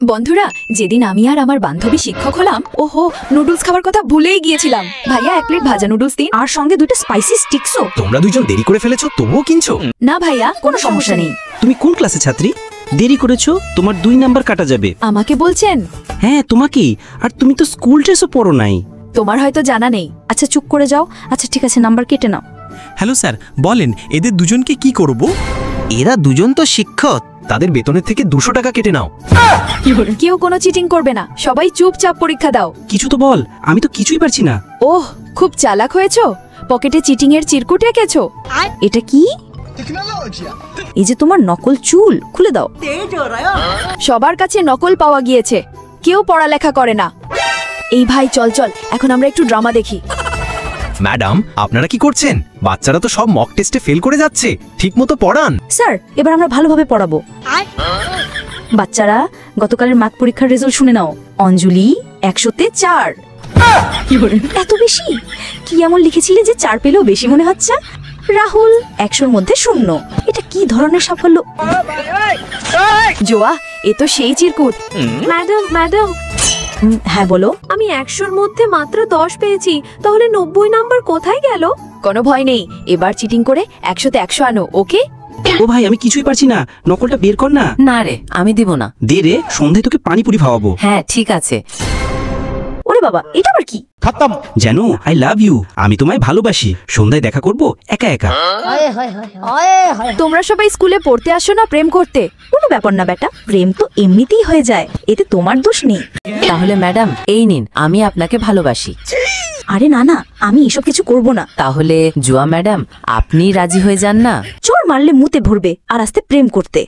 বন্ধুরা, যেদিন আমি আর আমার বান্ধবী শিক্ষক হলাম, ওহো নুডলস খাবার কথা ভুলেই গিয়েছিলাম। ভাইয়া 1 প্লেট ভাজা নুডলস দিন, আর সঙ্গে 2টা স্পাইসি স্টিক্সও। তোমরা দুইজন দেরি করে ফেলেছো তবুও কিনছো? না ভাইয়া, কোনো সমস্যা নেই। তুমি কোন ক্লাসে ছাত্রী? দেরি করেছো, তোমার 2 নাম্বার কাটা যাবে। আমাকে বলছেন? হ্যাঁ তোমাকেই। আর তুমি তো স্কুল ড্রেসও পরো নাই। তোমার হয়তো জানা নেই। আচ্ছা চুপ করে যাও। আচ্ছা ঠিক আছে, নাম্বার কেটে নাও। হ্যালো স্যার, বলেন এদের দুজনকে কি করব? এরা দুজন তো শিক্ষক, তাদের বেতনের থেকে 200 টাকা কেটে নাও। কেউ কোনো চিটিং করবে না, সবাই চুপচাপ পরীক্ষা দাও। কিছু তো বল, আমি তো কিছুই পারছি না। ওহ, খুব চালাক হয়েছো, পকেটে চিটিং এর চিরকুট রেখেছো। এটা কি? এই যে তোমার নকল চুল, খুলে দাও। সবার কাছে নকল পাওয়া গিয়েছে, কেউ পড়ালেখা করে না। এই ভাই চল চল, এখন আমরা একটু ড্রামা দেখি। ম্যাডাম, আপনারা কি করছেন? বাচ্চারা তো সব মক টেস্টে ফেল করে যাচ্ছে, ঠিকমতো পড়ান। স্যার, এবার আমরা ভালোভাবে পড়াবো। বাচ্চারা, গতকালের ম্যাথ পরীক্ষার রেজাল্ট শুনে নাও। অঞ্জলি 100-তে 4। এত বেশি? কি এমন লিখেছিলে যে 4 পেলেও বেশি মনে হচ্ছে? রাহুল 100-র মধ্যে 0। এটা কি ধরনের সাফল্য? জোয়া, এ তো সেই চিরকুট। ম্যাডাম, হ্যাঁ বলো। আমি 100-র মধ্যে মাত্র 10 পেয়েছি, তাহলে 90 নাম্বার কোথায় গেল? কোনো ভয় নেই, এবার চিটিং করে 100-তে 100 আনো, ওকে? ও ভাই, আমি কিছুই পারছি না, নকলটা বের কর না। না রে, আমি দিব না। দে রে, সন্ধ্যায় তোকে পানিপুরি খাওয়াবো। হ্যাঁ ঠিক আছে। ওরে বাবা, এটা আবার কি? জানো, আই লাভ ইউ, আমি তোমায় ভালোবাসি। সন্ধ্যায় দেখা করব একা একা। তোমরা সবাই স্কুলে পড়তে আসো না প্রেম করতে? কোনো ব্যাপার না বেটা, প্রেম তো এমনিতেই হয়ে যায়, এতে তোমার দোষ নেই। তাহলে ম্যাডাম এই নিন, আমি আপনাকে ভালোবাসি। আরে না না, আমি এসব কিছু করব না। তাহলে জুয়া ম্যাডাম, আপনি রাজি হয়ে যান না? চোর মারলে মুতে ভরবে আর আস্তে প্রেম করতে।